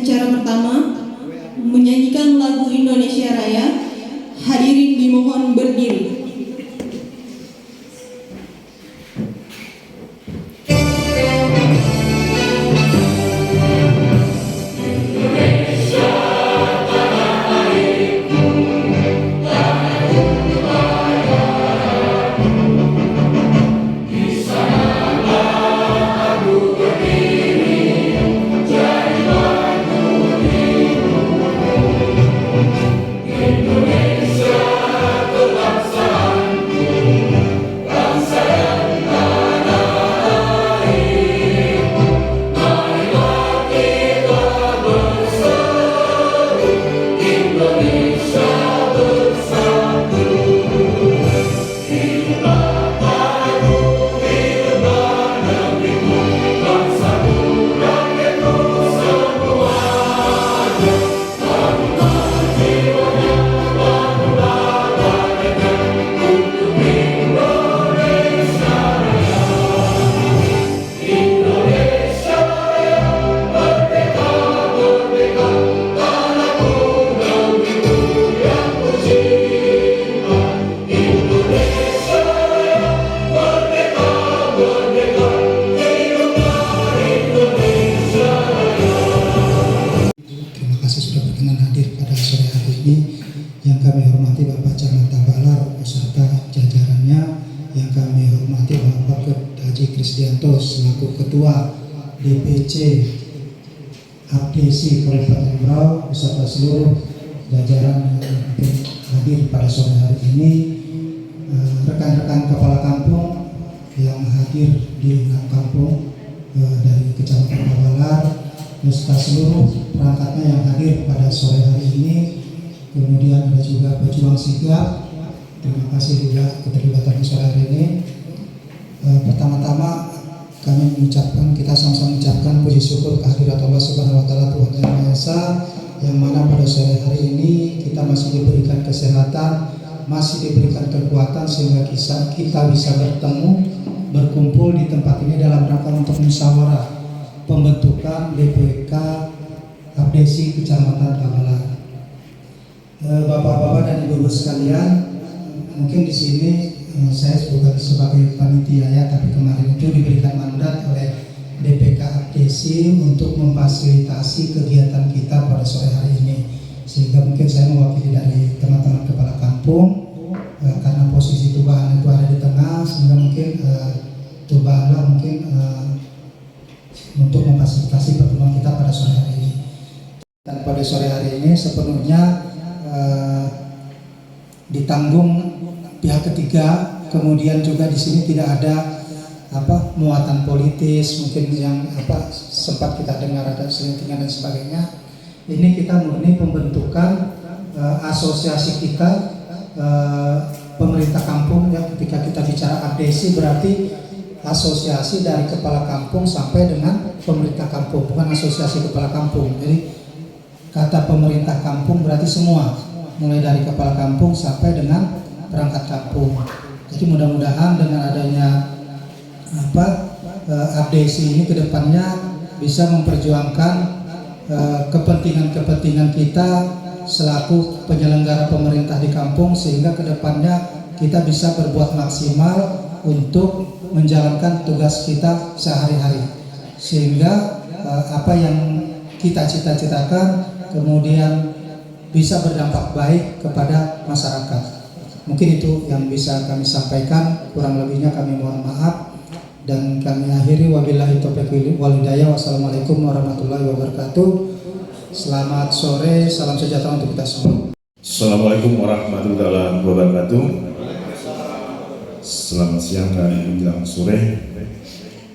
Acara pertama menyanyikan lagu Indonesia Raya. Hadirin dimohon berdiri. Yang kami hormati Bapak Camat Tabalar beserta jajarannya, yang kami hormati Bapak Haji Kristianto selaku Ketua DPC Abdesi Kabupaten Berau beserta seluruh jajaran yang hadir pada sore hari ini, rekan-rekan kepala kampung yang hadir di kampung dari Kecamatan Tabalar beserta seluruh perangkatnya yang hadir pada sore hari ini. Kemudian ada juga pejuang sigap. Terima kasih juga keterlibatan sore hari ini. Pertama-tama kami mengucapkan, kita sama-sama mengucapkan puji syukur kehadirat Allah Subhanahu wa taala Tuhan Yang Maha Esa, yang mana pada sore hari ini kita masih diberikan kesehatan, masih diberikan kekuatan sehingga kita bisa bertemu, berkumpul di tempat ini dalam rangka untuk musyawarah pembentukan DPK Abdesi Kecamatan Tabalar. Bapak-bapak dan ibu-ibu sekalian, mungkin di sini saya bukan sebagai panitia ya, tapi kemarin itu diberikan mandat oleh DPK Abdesi untuk memfasilitasi kegiatan kita pada sore hari ini, sehingga mungkin saya mewakili dari teman-teman kepala kampung, karena posisi Tubahan itu ada di tengah, sehingga mungkin Tubahanlah mungkin untuk memfasilitasi pertemuan kita pada sore hari ini. Dan pada sore hari ini sepenuhnya ditanggung pihak ketiga, kemudian juga di sini tidak ada muatan politis mungkin yang sempat kita dengar ada selentingan dan sebagainya. Ini kita murni pembentukan asosiasi kita, pemerintah kampung ya. Ketika kita bicara abdesi berarti asosiasi dari kepala kampung sampai dengan pemerintah kampung, bukan asosiasi kepala kampung. Jadi kata pemerintah kampung berarti semua, mulai dari kepala kampung sampai dengan perangkat kampung. Jadi mudah-mudahan dengan adanya abdesi ini kedepannya bisa memperjuangkan kepentingan-kepentingan kita selaku penyelenggara pemerintah di kampung, sehingga kedepannya kita bisa berbuat maksimal untuk menjalankan tugas kita sehari-hari, sehingga apa yang kita cita-citakan kemudian bisa berdampak baik kepada masyarakat. Mungkin itu yang bisa kami sampaikan, kurang lebihnya kami mohon maaf, dan kami akhiri wabillahi taufiq wal hidayah. Wassalamualaikum warahmatullahi wabarakatuh. Selamat sore, salam sejahtera untuk kita semua. Assalamualaikum warahmatullahi wabarakatuh. Selamat siang dan menjelang sore.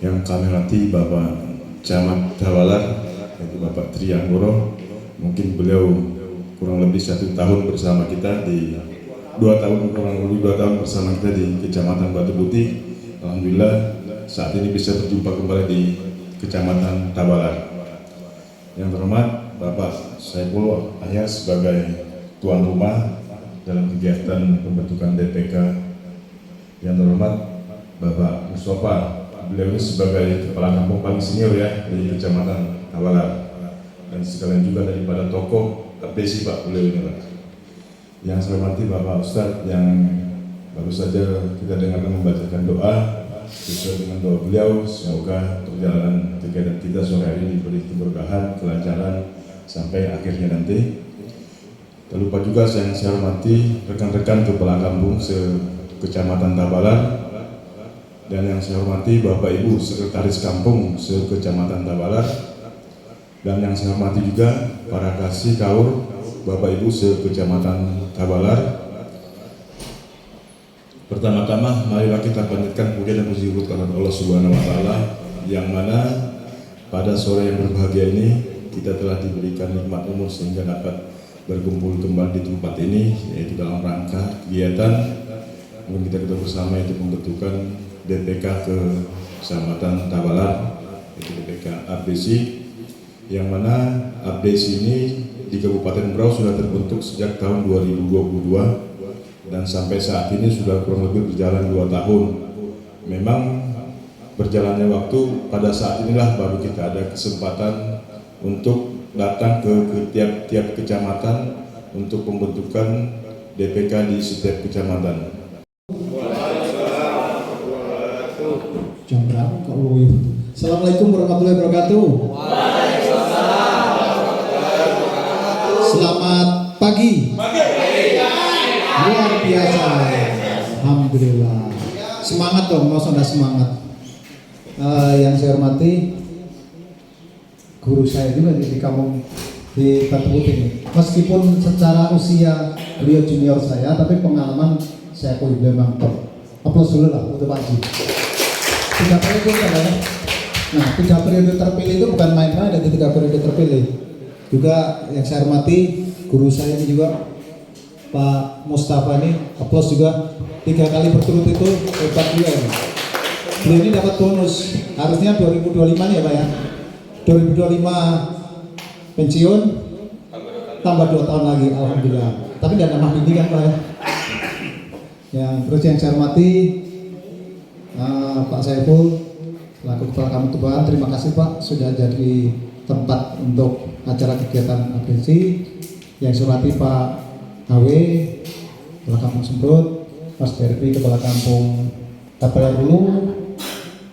Yang kami hormati Bapak Camat Tabalar, yaitu Bapak Trianggoro. Mungkin beliau kurang lebih 1 tahun bersama kita di 2 tahun bersama kita di Kecamatan Batu Putih. Alhamdulillah saat ini bisa berjumpa kembali di Kecamatan Tabalar. Yang terhormat Bapak Saiful Ahyas sebagai tuan rumah dalam kegiatan pembentukan DPK. Yang terhormat Bapak Mustafa, beliau ini sebagai kepala kampung paling senior ya di Kecamatan Tabalar. dan sekalian juga daripada tokoh APC Pak beliau ini Pak. Yang saya hormati Bapak Ustadz yang baru saja kita dengarkan membacakan doa sesuai dengan doa beliau. Semoga perjalanan kegiatan kita sore hari ini diberi keberkahan, kelancaran sampai akhirnya nanti. Tak lupa juga yang saya hormati rekan-rekan kepala kampung se-Kecamatan Tabalar, dan yang saya hormati Bapak Ibu Sekretaris Kampung se-Kecamatan Tabalar, dan yang saya hormati juga para kasih kaur Bapak Ibu se-Kecamatan Tabalar. Pertama-tama marilah kita panjatkan puja dan puji kepada Allah Subhanahu wa taala, yang mana pada sore yang berbahagia ini kita telah diberikan nikmat umur sehingga dapat berkumpul kembali di tempat ini, yaitu dalam rangka kegiatan mungkin kita bersama yaitu pembentukan DPK Kecamatan Tabalar, yaitu DPK APC, yang mana APC ini di Kabupaten Berau sudah terbentuk sejak tahun 2022 dan sampai saat ini sudah kurang lebih berjalan 2 tahun. Memang berjalannya waktu, pada saat inilah baru kita ada kesempatan untuk datang ke tiap-tiap kecamatan untuk pembentukan DPK di setiap kecamatan. Jam berapa Kak Uwi? Assalamualaikum warahmatullahi wabarakatuh. Selamat pagi. Luar biasa. Alhamdulillah. Semangat dong, mau sudah semangat. Yang saya hormati guru saya juga di kampung di Batu Putih ini. Meskipun secara usia beliau junior saya, tapi pengalaman saya akui memang top. Aplaus dulu lah untuk Pak Haji. 3 periode kan? Nah, 3 periode terpilih itu bukan main-main, ada 3 periode terpilih. Juga yang saya hormati guru saya ini juga Pak Mustafa ini, aplaus juga, 3 kali berturut itu hebat juga ya. Beliau ini dapat bonus, harusnya 2025 nih ya Pak ya. 2025 pensiun, tambah 2 tahun lagi, alhamdulillah. Tapi tidak nambah ini kan Pak ya. Terus yang saya hormati Pak Saiful, selaku Kepala Kampung Tuban, terima kasih Pak sudah jadi tempat untuk acara kegiatan APC. Yang saya hormati Pak HW, Kepala Kampung Sembrut, Mas Derby, Kepala Kampung Tabalar Hulu,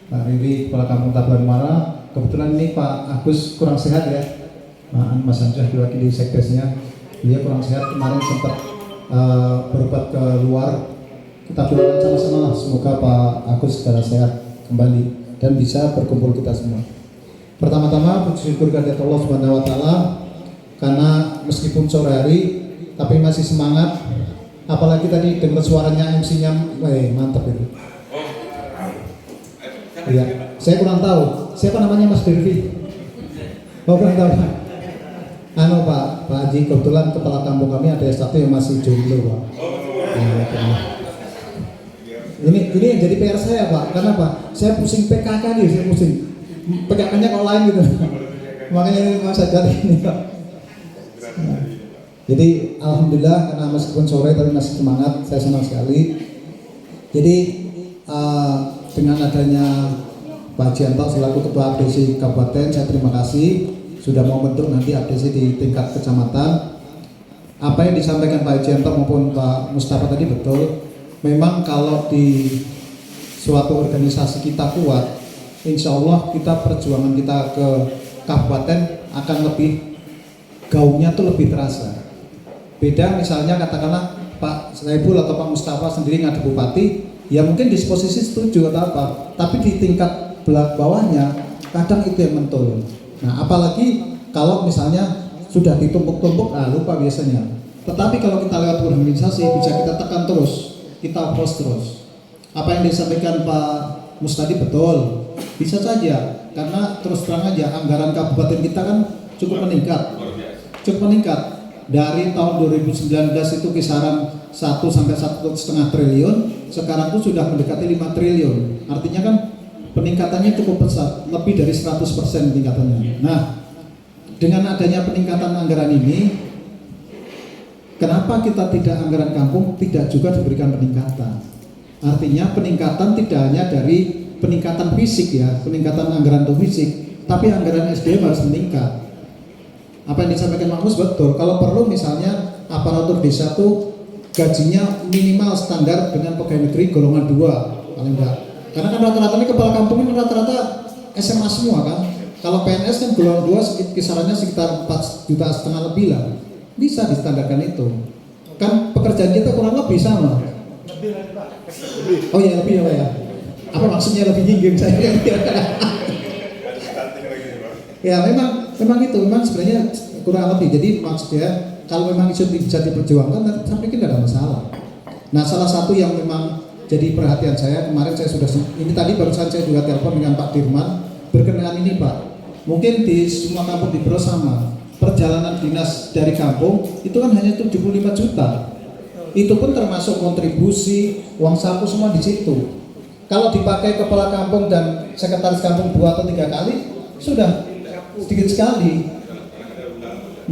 Pak Riri, Kepala Kampung Tabalar Muara. Kebetulan ini Pak Agus kurang sehat ya, Mas Hamzah diwakili sekdesnya, dia kurang sehat kemarin sempat berobat ke luar. Kita doakan sama-sama lah, semoga Pak Agus secara sehat kembali dan bisa berkumpul kita semua. Pertama-tama puji syukur kehadirat Allah Subhanahu wa taala karena meskipun sore hari tapi masih semangat, apalagi tadi dengar suaranya MC-nya, mantap itu. Iya, saya kurang tahu siapa namanya Mas Dervi. Oh, kurang tahu. Pak Haji, kebetulan kepala kampung kami ada satu yang masih jomblo Pak. Ini yang jadi PR saya Pak, karena Pak, saya pusing PKK nih, saya pusing PKK-nya kalau lain gitu. Makanya ini masa jadi ini Pak. Jadi alhamdulillah karena meskipun sore tapi masih semangat, saya senang sekali. Jadi dengan adanya Pak Jianto selaku Ketua APC Kabupaten, saya terima kasih sudah mau bentuk nanti APC di tingkat kecamatan. Apa yang disampaikan Pak Jianto maupun Pak Mustafa tadi betul. Memang kalau di suatu organisasi kita kuat, insya Allah kita perjuangan kita ke kabupaten akan lebih gaungnya tuh lebih terasa. Beda misalnya katakanlah Pak Saiful atau Pak Mustafa sendiri ngadep bupati, ya mungkin disposisi setuju atau apa, tapi di tingkat bawahnya kadang itu yang mentul. Nah apalagi kalau misalnya sudah ditumpuk-tumpuk, lupa biasanya. Tetapi kalau kita lewat organisasi bisa kita tekan terus, kita post terus. Apa yang disampaikan Pak Mustadi betul, bisa saja karena terus terang aja anggaran kabupaten kita kan cukup meningkat. Dari tahun 2019 itu kisaran 1 sampai 1,5 triliun, sekarang itu sudah mendekati 5 triliun. Artinya kan peningkatannya cukup besar, lebih dari 100% peningkatannya. Nah, dengan adanya peningkatan anggaran ini, kenapa kita tidak anggaran kampung tidak juga diberikan peningkatan? Artinya peningkatan tidak hanya dari peningkatan fisik ya, peningkatan anggaran untuk fisik, tapi anggaran SDM harus meningkat. Apa yang disampaikan Pak Mus betul. Kalau perlu misalnya aparatur desa tuh gajinya minimal standar dengan pegawai negeri golongan 2 paling enggak. Karena kan rata-rata ini kepala kampung ini rata-rata SMA semua kan. Kalau PNS kan golongan 2 kisarannya sekitar 4,5 juta lebih lah. Bisa distandarkan itu. Kan pekerjaan kita kurang lebih sama. Oh ya lebih ya. Apa maksudnya lebih nyinggung saya? Ya memang itu memang sebenarnya kurang lebih. Jadi maksudnya kalau memang isu bisa diperjuangkan, saya pikir tidak ada masalah. Nah salah satu yang memang jadi perhatian saya kemarin saya sudah ini tadi barusan saya juga telepon dengan Pak Dirman berkenaan ini Pak. Mungkin di semua kampung di Bro sama perjalanan dinas dari kampung itu kan hanya 75 juta. Itu pun termasuk kontribusi, uang saku semua di situ. Kalau dipakai kepala kampung dan sekretaris kampung 2 atau 3 kali sudah sedikit sekali.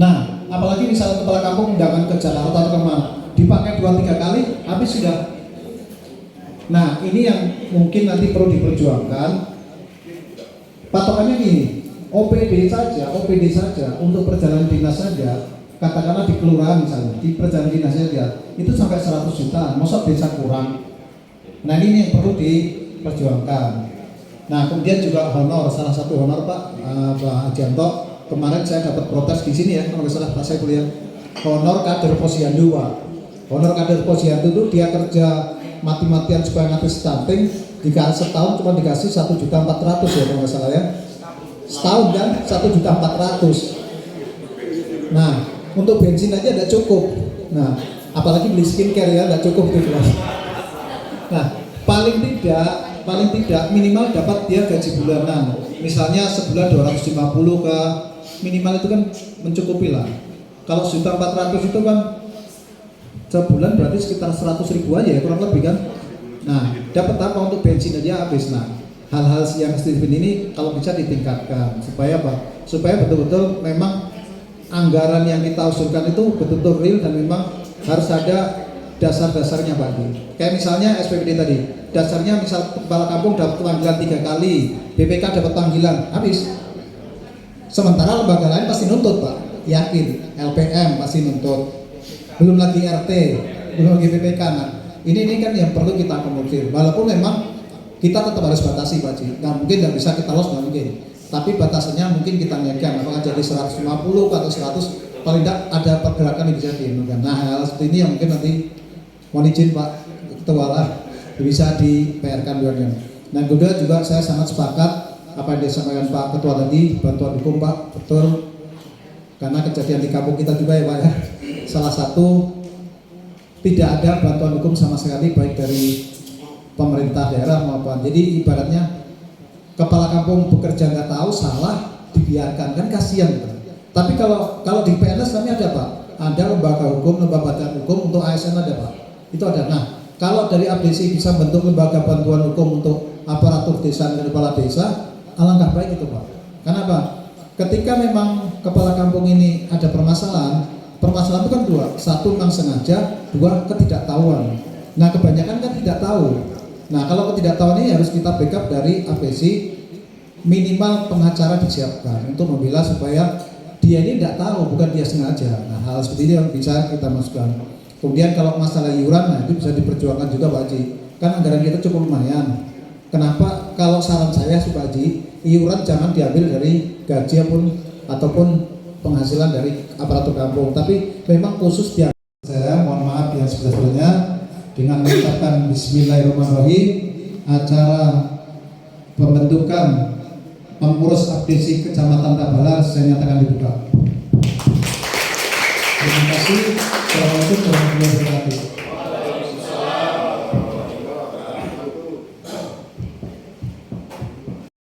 Nah, apalagi misalnya kepala kampung undangan ke Jakarta atau kemana, dipakai 2-3 kali, habis sudah. Nah, ini yang mungkin nanti perlu diperjuangkan. Patokannya gini, OPD saja untuk perjalanan dinas saja, katakanlah di kelurahan misalnya, di perjalanan dinas saja, itu sampai 100 juta, masa desa kurang. Nah, ini yang perlu diperjuangkan. Nah, kemudian juga honor, salah satu honor Pak Hajianto, kemarin saya dapat protes di sini ya, kalau nggak salah Pak saya kuliah, honor kader posyandu Pak. Honor kader posyandu itu dia kerja mati-matian supaya ngasih stunting, jika setahun cuma dikasih 1,4 juta ya kalau nggak salah ya. Setahun kan 1,4 juta. Nah, untuk bensin aja tidak cukup. Nah, apalagi beli skincare ya tidak cukup gitu. Nah, paling tidak minimal dapat dia gaji bulanan. Misalnya sebulan 250 ke minimal itu kan mencukupi lah. Kalau 1,4 juta itu kan sebulan berarti sekitar 100 ribu aja ya kurang lebih kan. Nah, dapat apa untuk bensin aja habis. Nah, hal-hal yang seperti ini kalau bisa ditingkatkan supaya apa? Supaya betul-betul memang anggaran yang kita usulkan itu betul-betul real dan memang harus ada dasar-dasarnya Pak. Kayak misalnya SPBD tadi, dasarnya misal kepala kampung dapat panggilan 3 kali, BPK dapat panggilan, habis. Sementara lembaga lain pasti nuntut Pak, yakin, LPM pasti nuntut, belum lagi RT, belum lagi BPK. Nah, ini kan yang perlu kita akomodir. Walaupun memang kita tetap harus batasi Pak Ji, nggak mungkin nggak bisa kita los, nggak mungkin. Tapi batasannya mungkin kita naikkan, apakah jadi 150 atau 100, paling tidak ada pergerakan yang bisa diinginkan. Nah, hal seperti ini yang mungkin nanti mohon izin Pak Ketua lah bisa di PR-kan juga. Dan kedua juga saya sangat sepakat apa yang disampaikan Pak Ketua tadi, bantuan hukum Pak, betul. Karena kejadian di kampung kita juga ya Pak ya, salah satu tidak ada bantuan hukum sama sekali baik dari pemerintah daerah maupun, jadi ibaratnya kepala kampung bekerja nggak tahu salah dibiarkan kan kasihan Pak. Tapi kalau di PNS kami ada Pak, ada lembaga hukum, lembaga bantuan hukum, untuk ASN ada Pak. Itu ada. Nah, kalau dari ABC bisa bentuk lembaga bantuan hukum untuk aparatur desa dan kepala desa, alangkah baik itu Pak. Kenapa? Ketika memang kepala kampung ini ada permasalahan itu kan dua. Satu memang sengaja, dua ketidaktahuan. Nah, kebanyakan kan tidak tahu. Nah, kalau ketidaktahuan ini harus kita backup dari ABC, minimal pengacara disiapkan untuk membela supaya dia ini tidak tahu, bukan dia sengaja. Nah, hal seperti ini yang bisa kita masukkan. Kemudian kalau masalah iuran, nah itu bisa diperjuangkan juga Pak Haji. Kan anggaran kita cukup lumayan. Kenapa? Kalau saran saya Pak Haji, iuran jangan diambil dari gaji ataupun penghasilan dari aparatur kampung. Tapi memang khusus dia. Saya mohon maaf yang sebesar-besarnya dengan mengucapkan Bismillahirrahmanirrahim, acara pembentukan pengurus ABC Kecamatan Tabalar saya nyatakan dibuka. Terima kasih. Assalamualaikum warahmatullahi wabarakatuh.